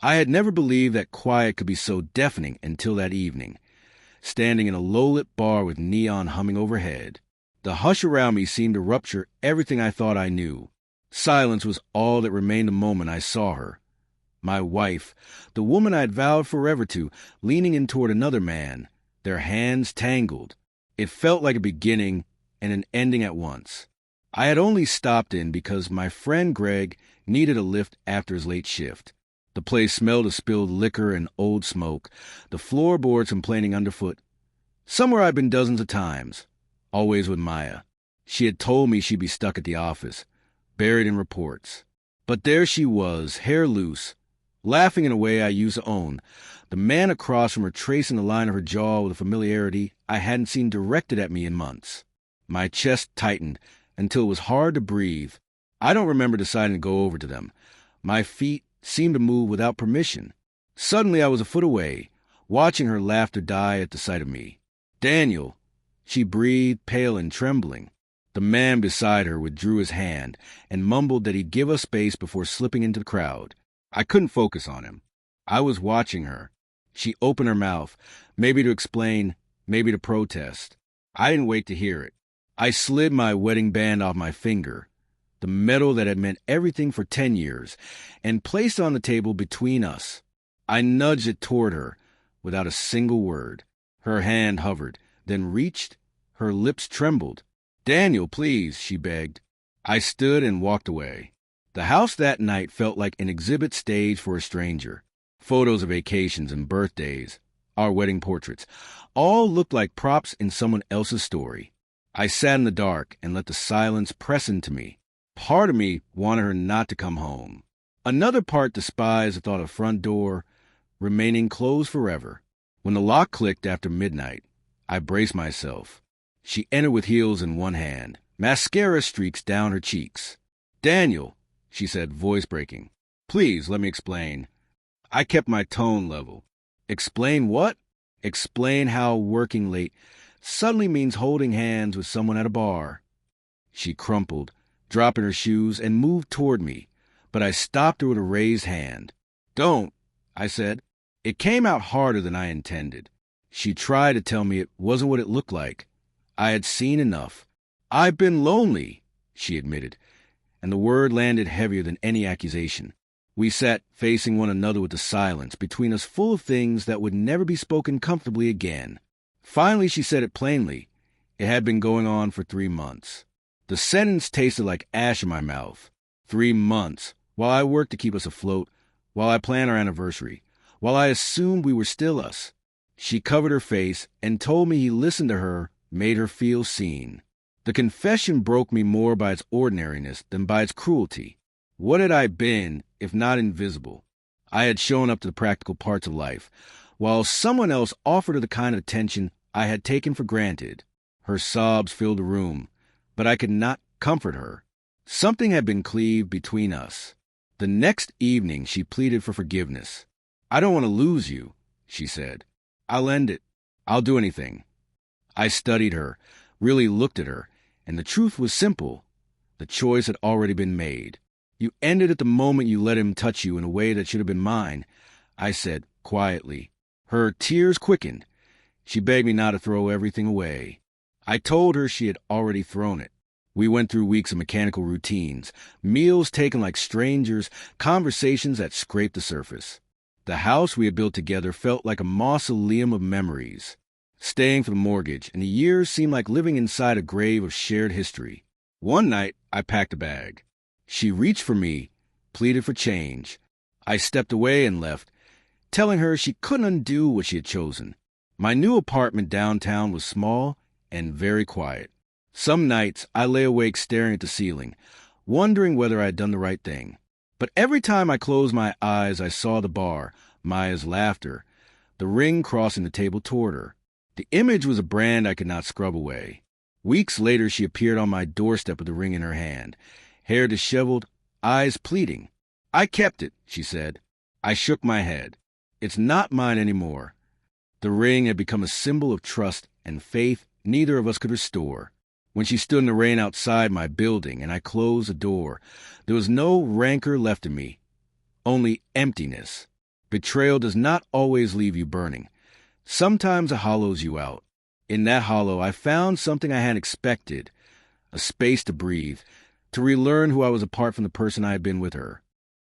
I had never believed that quiet could be so deafening until that evening, standing in a low-lit bar with neon humming overhead. The hush around me seemed to rupture everything I thought I knew. Silence was all that remained the moment I saw her. My wife, the woman I had vowed forever to, leaning in toward another man, their hands tangled. It felt like a beginning and an ending at once. I had only stopped in because my friend Greg needed a lift after his late shift. The place smelled of spilled liquor and old smoke, the floorboards complaining underfoot. Somewhere I'd been dozens of times, always with Maya. She had told me she'd be stuck at the office, buried in reports. But there she was, hair loose, laughing in a way I used to own, the man across from her tracing the line of her jaw with a familiarity I hadn't seen directed at me in months. My chest tightened until it was hard to breathe. I don't remember deciding to go over to them. My feet seemed to move without permission. Suddenly I was a foot away, watching her laughter die at the sight of me. "Daniel," she breathed, pale and trembling. The man beside her withdrew his hand and mumbled that he'd give us space before slipping into the crowd. I couldn't focus on him. I was watching her. She opened her mouth, maybe to explain, maybe to protest. I didn't wait to hear it. I slid my wedding band off my finger, the metal that had meant everything for 10 years, and placed it on the table between us. I nudged it toward her, without a single word. Her hand hovered, then reached. Her lips trembled. "Daniel, please," she begged. I stood and walked away. The house that night felt like an exhibit stage for a stranger. Photos of vacations and birthdays, our wedding portraits, all looked like props in someone else's story. I sat in the dark and let the silence press into me. Part of me wanted her not to come home. Another part despised the thought of front door remaining closed forever. When the lock clicked after midnight, I braced myself. She entered with heels in one hand, mascara streaks down her cheeks. "Daniel," she said, voice breaking. "Please, let me explain." I kept my tone level. "Explain what?" "Explain how working late suddenly means holding hands with someone at a bar." She crumpled, dropping her shoes, and moved toward me, but I stopped her with a raised hand. "Don't," I said. It came out harder than I intended. She tried to tell me it wasn't what it looked like. I had seen enough. "I've been lonely," she admitted, and the word landed heavier than any accusation. We sat facing one another with the silence between us full of things that would never be spoken comfortably again. Finally, she said it plainly. It had been going on for 3 months. The sentence tasted like ash in my mouth. 3 months, while I worked to keep us afloat, while I planned our anniversary, while I assumed we were still us. She covered her face and told me he listened to her, made her feel seen. The confession broke me more by its ordinariness than by its cruelty. What had I been, if not invisible? I had shown up to the practical parts of life, while someone else offered her the kind of attention I had taken for granted. Her sobs filled the room, but I could not comfort her. Something had been cleaved between us. The next evening she pleaded for forgiveness. "I don't want to lose you," she said. "I'll end it. I'll do anything." I studied her, really looked at her, and the truth was simple. The choice had already been made. "You ended at the moment you let him touch you in a way that should have been mine," I said quietly. Her tears quickened. She begged me not to throw everything away. I told her she had already thrown it. We went through weeks of mechanical routines, meals taken like strangers, conversations that scraped the surface. The house we had built together felt like a mausoleum of memories. Staying for the mortgage, and the years seemed like living inside a grave of shared history. One night, I packed a bag. She reached for me, pleaded for change. I stepped away and left, telling her she couldn't undo what she had chosen. My new apartment downtown was small and very quiet. Some nights, I lay awake staring at the ceiling, wondering whether I had done the right thing. But every time I closed my eyes, I saw the bar, Maya's laughter, the ring crossing the table toward her. The image was a brand I could not scrub away. Weeks later, she appeared on my doorstep with the ring in her hand, hair disheveled, eyes pleading. "I kept it," she said. I shook my head. "It's not mine anymore." The ring had become a symbol of trust and faith neither of us could restore. When she stood in the rain outside my building and I closed the door, there was no rancor left in me, only emptiness. Betrayal does not always leave you burning. Sometimes it hollows you out. In that hollow, I found something I hadn't expected, a space to breathe, to relearn who I was apart from the person I had been with her.